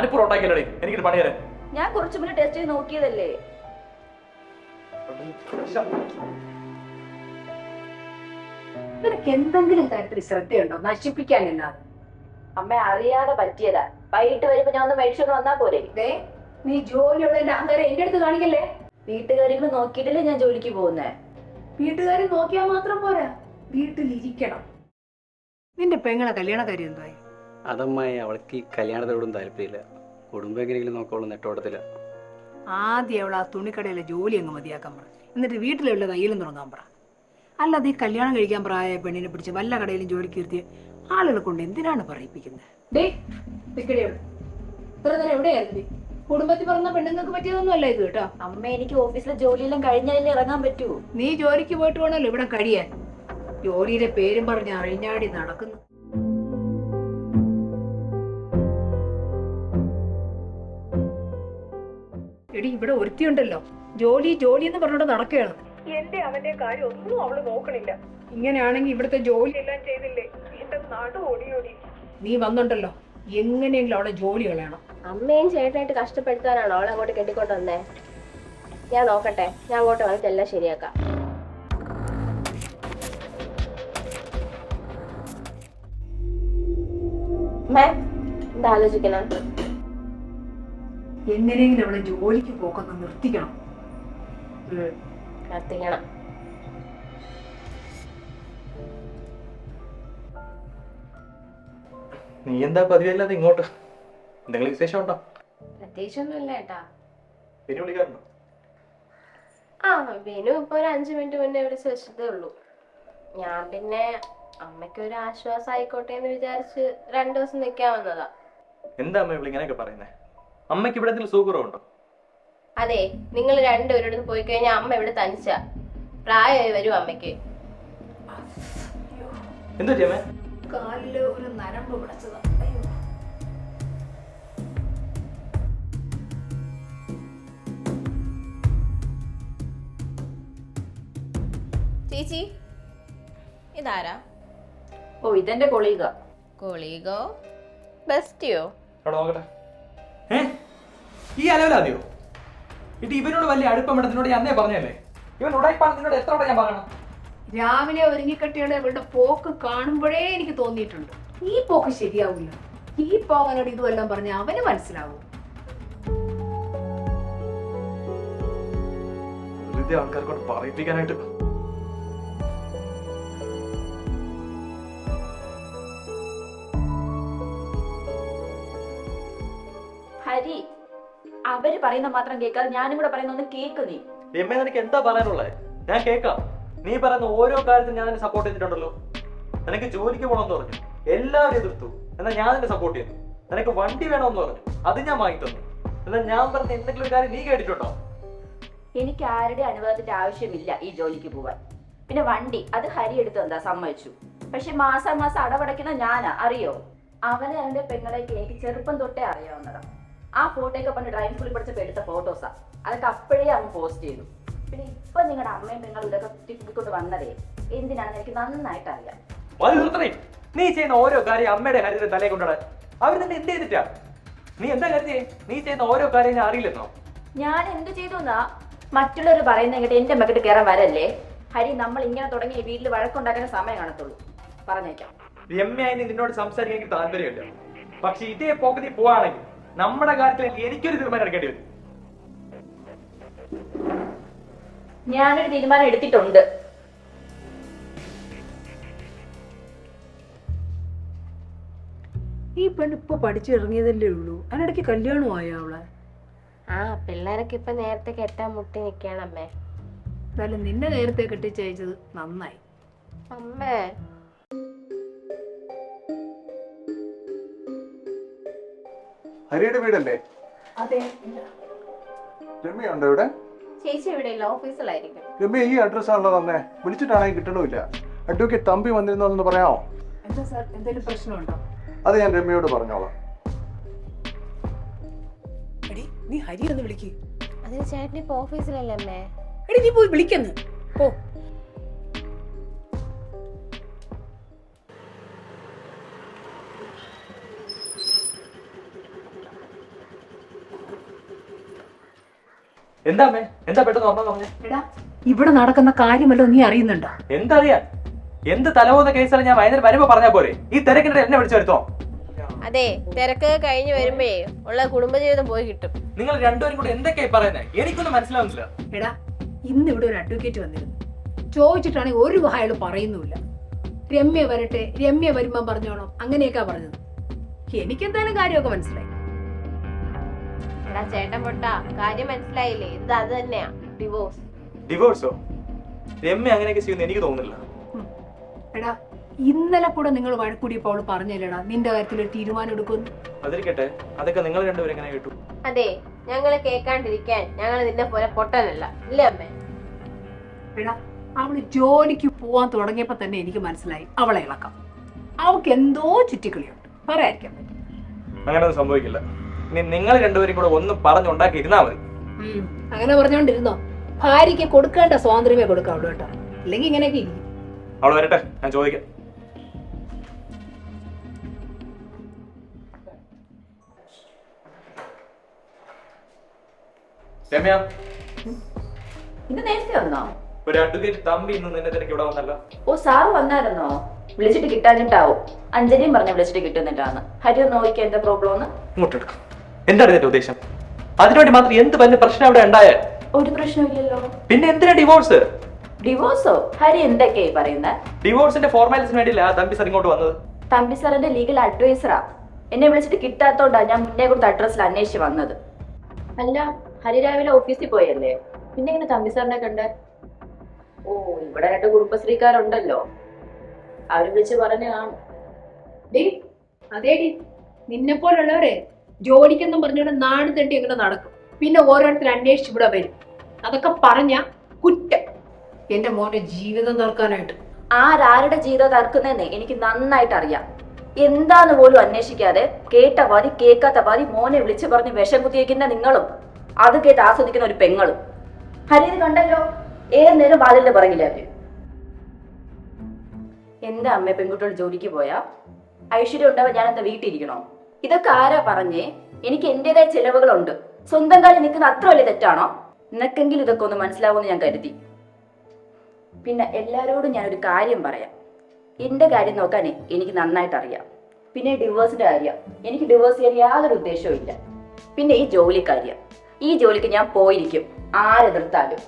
ഞാനിപ്പോൾ ഉണ്ടാക്കിയല്ലേ എനിക്കൊരു പണി തരാൻ. ഞാൻ കുറച്ചു മുന്നേ ടെസ്റ്റ് ചെയ്ത് നോക്കിയതല്ലേ. നിനക്ക് എന്തെങ്കിലും തരത്തിൽ ശ്രദ്ധയുണ്ടോ? നശിപ്പിക്കാനില്ലാതെ. അമ്മ അറിയാതെ പറ്റിയതാ. വൈകിട്ട് വരുമ്പോ ഞാൻ ഒന്ന് മേടിച്ചോണ്ട് വന്നാ പോരെ. നീ ജോലിയുള്ളതിന്റെ അഹങ്കാരം എന്റെ അടുത്ത് കാണിക്കല്ലേ. വീട്ടുകാര്യങ്ങൾ നോക്കിയിട്ടല്ലേ ഞാൻ ജോലിക്ക് പോകുന്നേ. വീട്ടുകാരെ നോക്കിയാൽ മാത്രം പോരാ, വീട്ടിലിരിക്കണം. നിന്റെ പെങ്ങളെ കല്യാണ കാര്യം എന്തായി? അതമ്മായി അവൾക്ക് ഈ കല്യാണത്തോടും താല്പര്യമില്ല. കുടുംബം എങ്ങനെയെങ്കിലും നോക്കോളും നെട്ടോടത്തില്ല. ആദ്യം അവൾ ആ തുണിക്കടയിലെ ജോലി അങ്ങ് മതിയാക്കാൻ പറ, എന്നിട്ട് വീട്ടിലുള്ള തയ്യലും തുടങ്ങാൻ പറ. അല്ലാതെ ഈ കല്യാണം കഴിക്കാൻ പ്രായമായ പെണ്ണിനെ പിടിച്ച് വല്ല കടയിലും ജോലിക്ക് ഇരുത്തിയ ആളുകളെ കൊണ്ട് എന്തിനാണ് പറയിപ്പിക്കുന്നത്? ഇത്ര നേരം എവിടെയായിരുന്നു? കുടുംബത്തിൽ പറഞ്ഞ പെണ്ണുങ്ങൾക്ക് പറ്റിയതൊന്നും അല്ല ഇത് കേട്ടോ. അമ്മ എനിക്ക് ഓഫീസിലെ ജോലിയെല്ലാം കഴിഞ്ഞാലേ ഇറങ്ങാൻ പറ്റൂ. നീ ജോലിക്ക് പോയിട്ട് വേണമല്ലോ ഇവിടെ കഴിയാൻ. ജോലിയുടെ പേരും പറഞ്ഞ് അഴിഞ്ഞാടി നടക്കുന്നു. എടി, ഇവിടെ ഒരുത്തിയുണ്ടല്ലോ ജോലി ജോലി എന്ന് പറഞ്ഞോണ്ട് നടക്കുകയാണ്. എന്റെ അവന്റെ കാര്യം ഒന്നും അവള് നോക്കണില്ല. ഇങ്ങനെയാണെങ്കിൽ ഇവിടുത്തെ ജോലിയെല്ലാം ചെയ്തില്ലേ എന്റെ നാട് ഓടിയോടി. നീ വന്നുണ്ടല്ലോ, എങ്ങനെയെങ്കിലും അവളെ ജോലി കളയണം. അമ്മയും ചേട്ടനായിട്ട് കഷ്ടപ്പെടുത്താനാണോ അവളെ അങ്ങോട്ട് കെട്ടിക്കൊണ്ട് വന്നേ? ഞാൻ നോക്കട്ടെ, ഞാൻ അങ്ങോട്ട് വന്നിട്ട് എല്ലാം ശരിയാക്കാം. എന്താ ആലോചിക്കണ? എങ്ങനെയെങ്കിലും അവളെ ജോലിക്ക് പോക്കൊന്ന് നിർത്തിക്കണം. കത്തിക്കണം. നീ എന്താ പതിവല്ലാതെ ഇങ്ങോട്ട്? എന്തെങ്കിലും വിശേഷം ഉണ്ടോ? പ്രത്യേകിച്ചൊന്നുമില്ല ഏട്ടാ. പിന്നെ വിളിക്കാറുണ്ടോ? ആ, ബിനു ഇപ്പൊ ഒരു 5 മിനിറ്റ് മുന്നേ വിളിച്ച് വെച്ചതേ ഉള്ളൂ. ഞാൻ പിന്നെ അമ്മയ്ക്ക് ഒരു ആശ്വാസം ആയിക്കോട്ടെ എന്ന് വിചാരിച്ച് 2 ദിവസം നിൽക്കാൻ വന്നതാ. എന്താ അമ്മ ഇവിടെ ഇങ്ങനെയൊക്കെ പറയുന്നേ? അമ്മയ്ക്ക് ഇവിടെ എന്തെങ്കിലും സുഖമുണ്ടോ? അതെ, നിങ്ങൾ രണ്ടുപേരുടെ പോയി കഴിഞ്ഞാൽ അമ്മ ഇവിടെ തനിച്ചാ. പ്രായമായി വരും അമ്മയ്ക്ക്. എന്താ അമ്മേ? കാലില് ഒരു നരമ്പ് പിടിച്ചതാ. ചേച്ചി, ഇതാരാ? ഓ, ഇതെന്റെ കൊളീഗ. കൊളീഗോ? ബെസ്റ്റിയോ? അവിടെ നോക്കട്ടെ. ഈ അലവലാതെയോ? ഇട്ട് ഇവനോട് വലിയ അടുപ്പം ഇടത്തിനോട് ഞാൻ അന്നേ പറഞ്ഞല്ലേ, ഇവൻ ഉടായിപ്പാണ് നിന്നോട് എത്ര വട്ടം ഞാൻ പറയണം? രാവിലെ ഒരുങ്ങിക്കെട്ടിയുള്ള ഇവളുടെ പോക്ക് കാണുമ്പോഴേ എനിക്ക് തോന്നിയിട്ടുണ്ട്, ഈ പോക്ക് ശരിയാവില്ല. ഈ പോകാനോട് ഇതുമെല്ലാം പറഞ്ഞ അവന് മനസ്സിലാവും. വെറുതെ ആൾക്കാരെ കൊണ്ട് പറയിപ്പിക്കാനായിട്ട്. ഹരി, അവര് പറയുന്ന മാത്രം കേൾക്കാതെ ഞാനും കൂടെ പറയുന്ന ഒന്ന് കേക്ക്. നീ രമ്യ, നിനക്ക് എന്താ പറയാനുള്ളത്? ഞാൻ കേൾക്കാം. നീ പറയുന്ന ഓരോ കാര്യത്തിനും ഞാൻ നിന്നെ സപ്പോർട്ട് ചെയ്തിട്ടുണ്ടല്ലോ. നിനക്ക് ജോലിക്ക് പോകണമെന്ന് പറഞ്ഞു, എല്ലാവരും എതിർത്തു. എന്നാൽ ഞാൻ നിന്നെ സപ്പോർട്ട് ചെയ്തു. നിനക്ക് വണ്ടി വേണമെന്ന് പറഞ്ഞു, അത് ഞാൻ വാങ്ങി തന്നു. എന്നാൽ ഞാൻ പറഞ്ഞ എന്തെങ്കിലും ഒരു കാര്യം നീ കേട്ടിട്ടുണ്ടോ? എനിക്ക് ആരുടെ അനുവാദത്തിന്റെ ആവശ്യമില്ല ഈ ജോലിക്ക് പോവാൻ. പിന്നെ വണ്ടി അത് ഹരി എടുത്ത് എന്താ സമ്മതിച്ചു. പക്ഷെ മാസം മാസം അടവടയ്ക്കുന്ന ഞാനാ, അറിയോ? അവനെ അവന്റെ പെങ്ങളേക്ക് എനിക്ക് ചെറുപ്പം തൊട്ടേ അറിയാവുന്നതാ. ആ ഫോട്ടോയൊക്കെ പണ്ട് ഡ്രൈവിംഗ് സ്കൂളിൽ പഠിച്ചപ്പോൾ എടുത്ത ഫോട്ടോസാ. അതൊക്കെ അപ്പോഴേ അവൻ പോസ്റ്റ് ചെയ്തു. പിന്നെ ഇപ്പൊ നിങ്ങളുടെ അമ്മയും പെങ്ങളും ഇതൊക്കെ തിരിക്കൊണ്ട് വന്നതേ എന്തിനാണെന്ന് എനിക്ക് നന്നായിട്ട് അറിയാം. നീ ചെയ്യുന്ന ഓരോ കാര്യം അമ്മയുടെ കാര്യത്തിൽ തലയെ കൊണ്ടാണ്. അവർ തന്നെ എന്ത് ചെയ്തിട്ടാ? നീ എന്താ കരുതിയേ? നീ ചെയ്യുന്ന ഓരോ കാര്യം ഞാൻ അറിയില്ലെന്നോ? ഞാൻ എന്ത് ചെയ്തു എന്നാ മറ്റുള്ളവർ പറയുന്ന കേട്ട് എന്റെ മകട്ട് കയറാൻ വരല്ലേ. ഹരി, നമ്മൾ ഇങ്ങനെ തുടങ്ങി വീട്ടിൽ വഴക്കുണ്ടാക്കാൻ സമയം കാണത്തുള്ളൂ. പറഞ്ഞേക്കാം. രമ്യായി നിന്നോട് സംസാരിക്കാൻ എനിക്ക് താല്പര്യമില്ല. പക്ഷെ ഇതേ പോക്കത്തിൽ പോവാണെങ്കിൽ നമ്മുടെ കാര്യത്തിൽ എനിക്കൊരു തീരുമാനം എടുക്കേണ്ടി വരും. ഞാനൊരു തീരുമാനം എടുത്തിട്ടുണ്ട്. ഈ പെണ്ണ് ഇപ്പൊ പഠിച്ചിറങ്ങിയതല്ലേ ഉള്ളൂ, അതിനിടയ്ക്ക് കല്യാണമായ അവളെ. ആ, പിള്ളേരൊക്കെ ഇപ്പൊ നേരത്തെ കെട്ടാൻ മുട്ടി നിൽക്കണം അമ്മേ. എന്തായാലും നിന്നെ നേരത്തെ കെട്ടിച്ചയച്ചത് നന്നായി. അമ്മേ, ഹരിയുടെ വീടല്ലേ? അതെ. രമ്യുണ്ടോ ഇവിടെ? ചേച്ചി എവിടെയില്ല, ഓഫീസിലായിരിക്കും. രമ്യ ഈ അഡ്രസ്സാണല്ലോ തന്നെ, വിളിച്ചിട്ടാണെങ്കിൽ കിട്ടണമില്ല. അഡ്വക്കേറ്റ് തമ്പി വന്നിരുന്നോന്ന് പറയാമോ? എന്താ സാർ, എന്തെങ്കിലും പ്രശ്നമുണ്ടോ? അത് ഞാൻ രമ്യയോട് പറഞ്ഞോളാം. എടി, നീ ഹരി ഒന്ന് വിളിക്ക്. അതിന് ചേട്ടൻ ഇപ്പൊ ഓഫീസിലല്ലേ അമ്മേ? എടി, നീ പോയി വിളിക്കുന്നു. ഓ, എന്താ അമ്മേ? എന്താ പെട്ടെന്ന് ഓർമ്മ പറഞ്ഞേ? എടാ ഇവിടെ നടക്കുന്ന കാര്യമല്ലോ നീ അറിയുന്നുണ്ടോ? എന്തറിയാൻ? എന്ത് തലപോന്ന കേസാണ് ഞാൻ വൈകുന്നേരം വരുമ്പോ പറഞ്ഞാ പോരെ? ഈ തിരക്കിനിടെ എന്നെ വിളിച്ചു വരുത്തോ? അതെ, തിരക്ക് കഴിഞ്ഞ് വരുമ്പോഴേ ഉള്ള കുടുംബജീവിതം പോയി കിട്ടും. നിങ്ങൾ രണ്ടുപേരും കൂടെ എന്തൊക്കെയായി പറയുന്നത്? എനിക്കൊന്നും മനസ്സിലാവുന്നില്ല. എടാ ഇന്ന് ഇവിടെ ഒരു അഡ്വക്കേറ്റ് വന്നിരുന്നു. ചോദിച്ചിട്ടാണെങ്കിൽ ഒരു അയാൾ പറയുന്നുമില്ല. രമ്യ വരട്ടെ, രമ്യ വരുമ്പോ പറഞ്ഞോണം, അങ്ങനെയൊക്കെ പറഞ്ഞത്. എനിക്കെന്തായാലും കാര്യമൊക്കെ മനസ്സിലായി. എടാ ചേട്ടൻ പൊട്ട, കാര്യം മനസ്സിലായില്ലേ? ഇത് അത് തന്നെയാ, ഡിവോഴ്സ്. ഡിവോഴ്സോ? രമ്യ അങ്ങനെയൊക്കെ ചെയ്യുമെന്ന് എനിക്ക് തോന്നുന്നില്ല. എടാ ഇന്നലെ കൂടെ നിങ്ങൾ വഴക്കൂടിയപ്പോൾ അവള് പറഞ്ഞല്ലേടാ നിന്റെ കാര്യത്തിൽ ഒരു തീരുമാനം എടുക്കുന്നു. അതിരിക്കട്ടെ, അതൊക്കെ നിങ്ങൾ രണ്ടുപേരും എങ്ങനെ കേട്ടു? അതെ, ഞങ്ങള് കേൾക്കാണ്ടിരിക്കാൻ ഞങ്ങൾ നിന്നെ പോലെ പൊട്ടനല്ല, ഇല്ലേ അമ്മേ? എടാ അവള് ജോലിക്ക് പോവാൻ തുടങ്ങിയപ്പോ തന്നെ എനിക്ക് മനസ്സിലായി അവളെ ഇളക്കാം. അവൾക്ക് എന്തോ ചുറ്റിക്കളിയുണ്ട്, പറയാതിരിക്കാൻ പറ്റും. അങ്ങനെയൊന്നും സംഭവിക്കില്ല. ഇനി നിങ്ങൾ രണ്ടുപേരും കൂടെ ഒന്നും പറഞ്ഞുണ്ടാക്കി ഇരുന്നാ മതി. അങ്ങനെ പറഞ്ഞോണ്ടിരുന്നോ? ഭാര്യയ്ക്ക് കൊടുക്കേണ്ട സ്വാതന്ത്ര്യമേ കൊടുക്കാവുള്ളൂ കേട്ടോ, ഇല്ലെങ്കിൽ ഇങ്ങനെയൊക്കെ ഇരിക്കും. അവള് വരട്ടെ, ഞാൻ ചോദിക്കാം. രമ്യ, ഇന്ന് നേരത്തെ വന്നോ? ഒരു അഡ്വക്കേറ്റ് തമ്പി ഇന്ന് നിന്നെ തിരക്ക് ഇവിടെ വന്നല്ലോ. ഓ സാറ് വന്നായിരുന്നോ? വിളിച്ചിട്ട് കിട്ടാഞ്ഞിട്ടാവും. അഞ്ജലിയും പറഞ്ഞു വിളിച്ചിട്ട് കിട്ടുന്നിട്ടാണ്. ഹരി ഒന്ന് നോക്കിയാ എന്താ പ്രോബ്ലം എന്ന്. ഇങ്ങോട്ടെടുക്കും. എന്താണ് ഇതിന്റെ ഉദ്ദേശം? അതിനുവേണ്ടി മാത്രം എന്ത് വലിയ പ്രശ്നം അവിടെ ഉണ്ടായ? ഒരു പ്രശ്നമില്ലല്ലോ. പിന്നെ എന്തിനാ ഡിവോഴ്സ്? ഡിവോഴ്സോ? ഹരി എന്തൊക്കെയായി പറയുന്നത്? ഡിവോഴ്സിന്റെ ഫോർമാലിറ്റിന് വേണ്ടിയില്ല തമ്പി സാർ ഇങ്ങോട്ട് വന്നത്. തമ്പി സാറിന്റെ ലീഗൽ അഡ്വൈസറാ. എന്നെ വിളിച്ചിട്ട് കിട്ടാത്തോണ്ടാ ഞാൻ മുന്നേ കൊടുത്ത അഡ്രസ്സിൽ അന്വേഷിച്ച് വന്നത്. അല്ല, ഹരി രാവിലെ ഓഫീസിൽ പോയല്ലേ, പിന്നെ ഇങ്ങനെ തമ്പി സാറിനെ കണ്ടേ? ഓ, ഇവിടെ 2 കുടുംബശ്രീക്കാരുണ്ടല്ലോ, അവര് വിളിച്ച് പറഞ്ഞു കാണും. അതേടി നിന്നെ പോലുള്ളവരെ ജോലിക്കെന്നും പറഞ്ഞുകൊണ്ട് നാട് തട്ടി എങ്ങനെ നടക്കും. പിന്നെ ഓരോരുത്തർ അന്വേഷിച്ച് ഇവിടെ വരും. അതൊക്കെ പറഞ്ഞ കുറ്റം. എന്റെ മോന്റെ ജീവിതം തീർക്കാനായിട്ട് ആരാരുടെ ജീവിതം തർക്കുന്നതെന്ന് എനിക്ക് നന്നായിട്ട് അറിയാം. എന്താന്ന് പോലും അന്വേഷിക്കാതെ കേട്ട പാതി കേൾക്കാത്ത പാതി മോനെ വിളിച്ചു പറഞ്ഞ് വിഷം കുത്തിവെക്കുന്ന നിങ്ങളും അത് കേട്ട് ആസ്വദിക്കുന്ന ഒരു പെങ്ങളും. ഹരിത് കണ്ടല്ലോ, ഏത് നേരം വാതിലിന്റെ പുറകില്ല അവര്. എന്താ അമ്മ പെൺകുട്ടികൾ ജോലിക്ക് പോയാ? ഐശ്വര്യം ഉണ്ടാവാൻ ഞാൻ എന്താ വീട്ടിലിരിക്കണോ? ഇതൊക്കെ ആരാ പറഞ്ഞേ? എനിക്ക് എന്റേതായ ചിലവുകളുണ്ട്. സ്വന്തം കാര്യം നിൽക്കുന്ന അത്ര വലിയ തെറ്റാണോ? നിനക്കെങ്കിലും ഇതൊക്കെ ഒന്ന് മനസ്സിലാവുമെന്ന് ഞാൻ കരുതി. പിന്നെ എല്ലാവരോടും ഞാനൊരു കാര്യം പറയാം. എന്റെ കാര്യം നോക്കാനേ എനിക്ക് നന്നായിട്ട് അറിയാം. പിന്നെ ഡിവോഴ്സിന്റെ കാര്യം, എനിക്ക് ഡിവോഴ്സ് ചെയ്യാൻ യാതൊരു ഉദ്ദേശവും ഇല്ല. പിന്നെ ഈ ജോലിക്കാര്യം, ഈ ജോലിക്ക് ഞാൻ പോയിരിക്കും, ആരെതിർത്താലും.